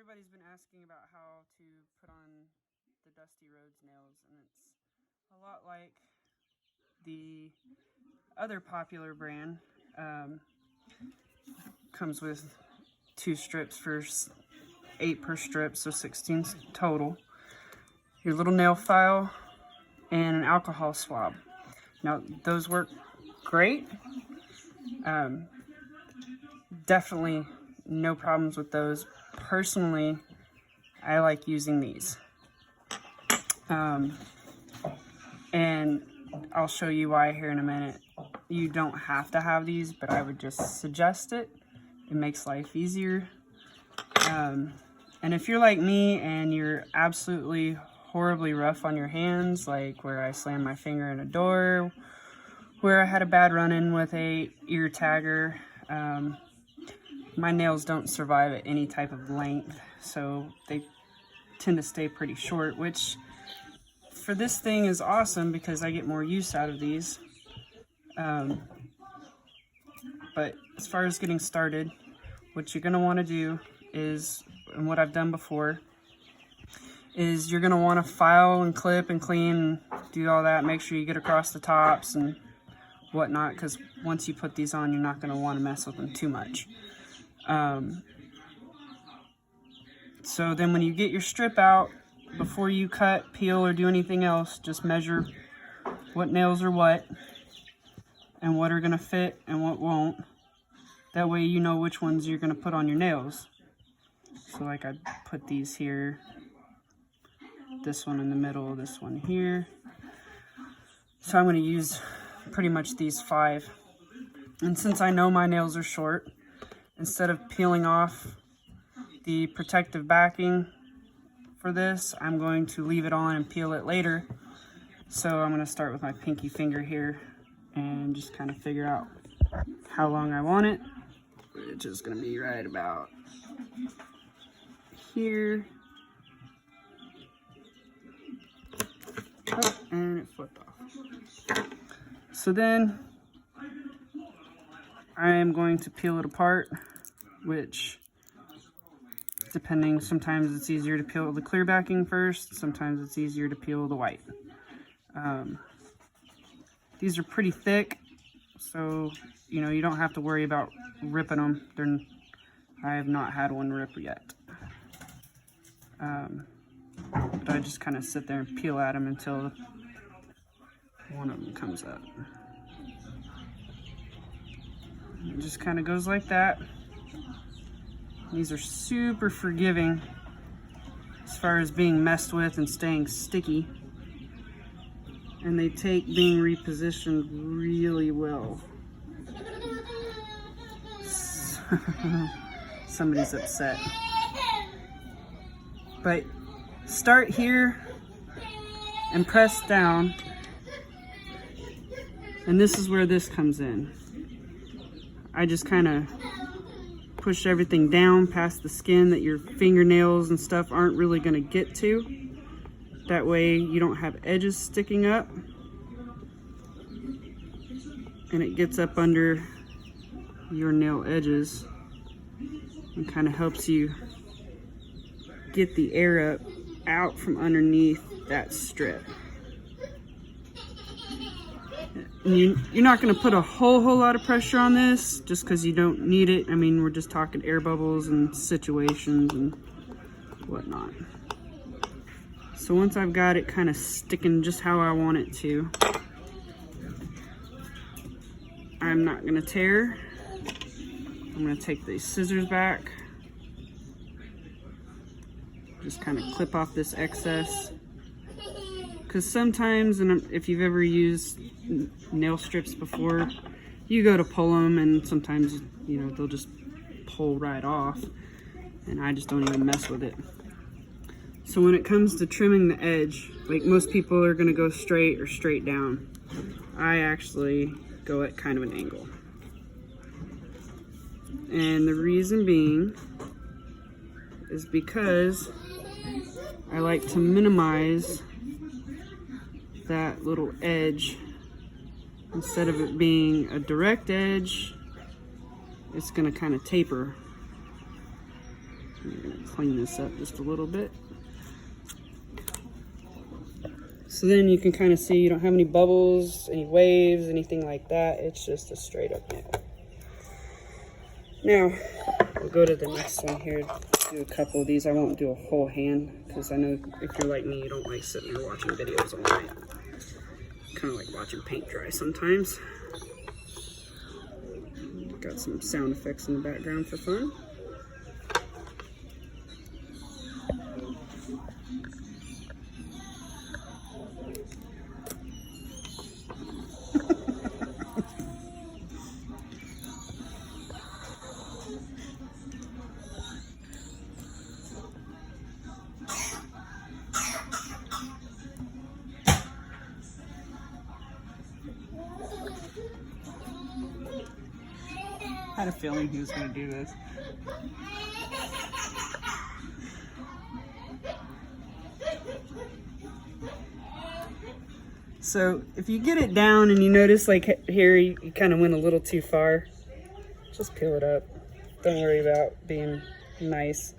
everybody's been asking about how to put on the Dusti Rhoads nails, and it's a lot like the other popular brand. Comes with 2 strips for 8 per strip, so 16 total. Your little nail file and an alcohol swab. Now those work great. Definitely no problems with those. Personally, I like using these. And I'll show you why here in a minute. You don't have to have these, but I would just suggest it. It makes life easier. And if you're like me and you're absolutely horribly rough on your hands, like where I slammed my finger in a door, where I had a bad run-in with a ear tagger, my nails don't survive at any type of length, so they tend to stay pretty short, which for this thing is awesome because I get more use out of these. But as far as getting started, what you're going to want to do is, and what I've done before, is you're going to want to file and clip and clean and do all that. Make sure you get across the tops and whatnot, because once you put these on, you're not going to want to mess with them too much. So then when you get your strip out, before you cut, peel, or do anything else, just measure what nails are what and what are going to fit and what won't. That way you know which ones you're going to put on your nails. So like I put these here, this one in the middle, this one here. So I'm going to use pretty much these 5. And since I know my nails are short, instead of peeling off the protective backing for this, I'm going to leave it on and peel it later. So I'm going to start with my pinky finger here and just kind of figure out how long I want it, which is going to be right about here. Oh, and it flipped off. So then I am going to peel it apart, which, depending, sometimes it's easier to peel the clear backing first, sometimes it's easier to peel the white. These are pretty thick, so you know you don't have to worry about ripping them. I have not had one rip yet. But I just kind of sit there and peel at them until one of them comes up. It just kind of goes like that. These are super forgiving as far as being messed with and staying sticky. And they take being repositioned really well. Somebody's upset. But start here and press down. And this is where this comes in. I just kind of push everything down past the skin that your fingernails and stuff aren't really going to get to. That way you don't have edges sticking up. And it gets up under your nail edges and kind of helps you get the air out from underneath that strip. You're not going to put a whole lot of pressure on this just because you don't need it. I mean, we're just talking air bubbles and situations and whatnot. So once I've got it kind of sticking just how I want it to, I'm not going to tear. I'm going to take these scissors back. Just kind of clip off this excess. Because sometimes, and if you've ever used nail strips before, you go to pull them and sometimes, you know, they'll just pull right off. And I just don't even mess with it. So when it comes to trimming the edge, like most people are going to go straight or straight down. I actually go at kind of an angle. And the reason being is because I like to minimize that little edge. Instead of it being a direct edge, it's going to kind of taper. clean this up just a little bit. So then you can kind of see you don't have any bubbles, any waves, anything like that. It's just a straight up nail. Now, we'll go to the next one here. Do a couple of these. I won't do a whole hand because I know if you're like me, you don't like sitting there watching videos all night. Kind of like watching paint dry sometimes. Got some sound effects in the background for fun. I had a feeling he was going to do this. So if you get it down and you notice like here you kind of went a little too far, just peel it up. Don't worry about being nice.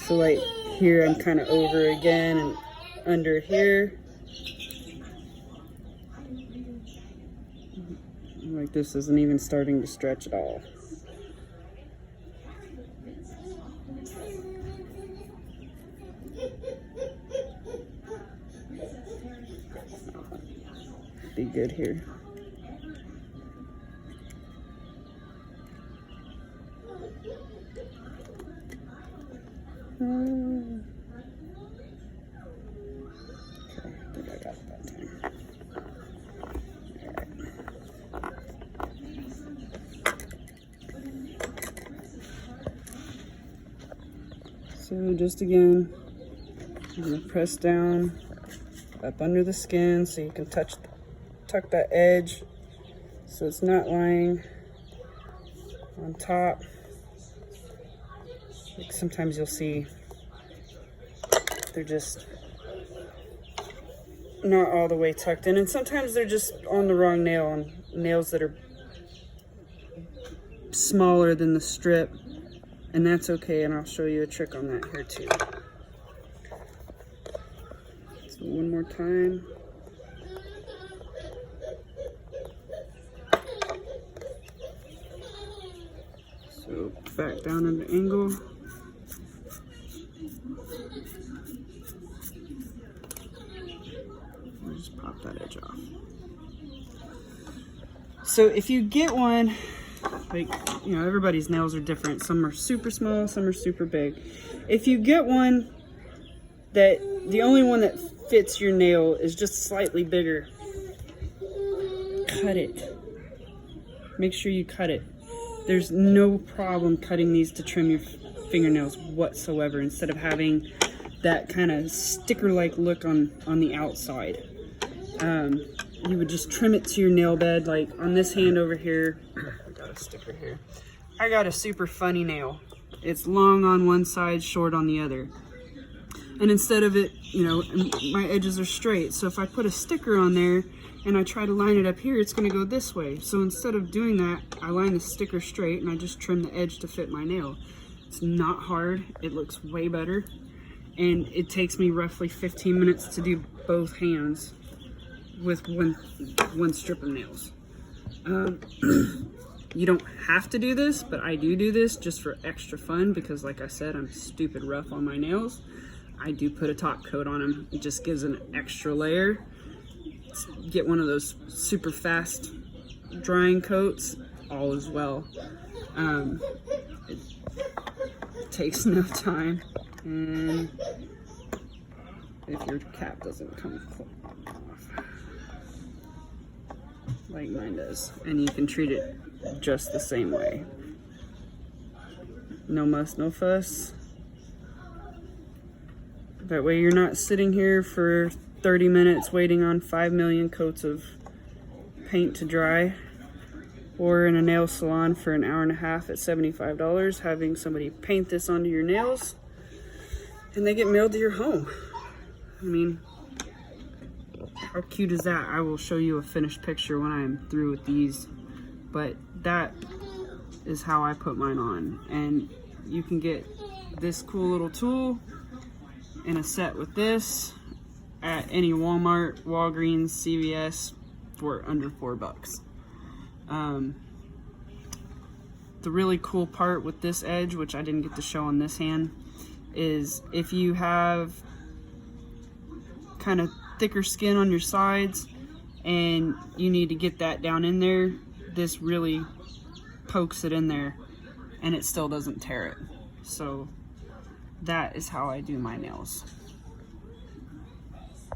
So like here I'm kind of over again and under here. Like this isn't even starting to stretch at all. Be good here. Okay, I think I got it that time. So just again, I'm going to press down up under the skin so you can tuck that edge so it's not lying on top. Like sometimes you'll see they're just not all the way tucked in, and sometimes they're just on the wrong nail, on nails that are smaller than the strip. And that's okay, and I'll show you a trick on that here too. So one more time. So back down at the angle. I'll just pop that edge off. So if you get one, like, you know, everybody's nails are different. Some are super small, some are super big. If you get one that the only one that fits your nail is just slightly bigger, cut it. Make sure you cut it. There's no problem cutting these to trim your fingernails whatsoever, instead of having that kind of sticker-like look on the outside. You would just trim it to your nail bed. Like on this hand over here, I got a sticker here. I got a super funny nail. It's long on one side, short on the other. And instead of it, you know, my edges are straight. So if I put a sticker on there and I try to line it up here, it's gonna go this way. So instead of doing that, I line the sticker straight and I just trim the edge to fit my nail. It's not hard, it looks way better. And it takes me roughly 15 minutes to do both hands with one strip of nails. You don't have to do this, but I do this just for extra fun because, like I said, I'm stupid rough on my nails. I do put a top coat on them. It just gives an extra layer. Get one of those super fast drying coats, all is well. It takes no time, and if your cap doesn't come off like mine does, and you can treat it just the same way. No muss, no fuss. That way you're not sitting here for 30 minutes waiting on 5 million coats of paint to dry, or in a nail salon for an hour and a half at $75 having somebody paint this onto your nails and they get mailed to your home. I mean, how cute is that? I will show you a finished picture when I'm through with these, but that is how I put mine on. And you can get this cool little tool in a set with this at any Walmart, Walgreens, CVS for under $4. The really cool part with this edge, which I didn't get to show on this hand, is if you have kind of thicker skin on your sides and you need to get that down in there, this really pokes it in there and it still doesn't tear it. So that is how I do my nails.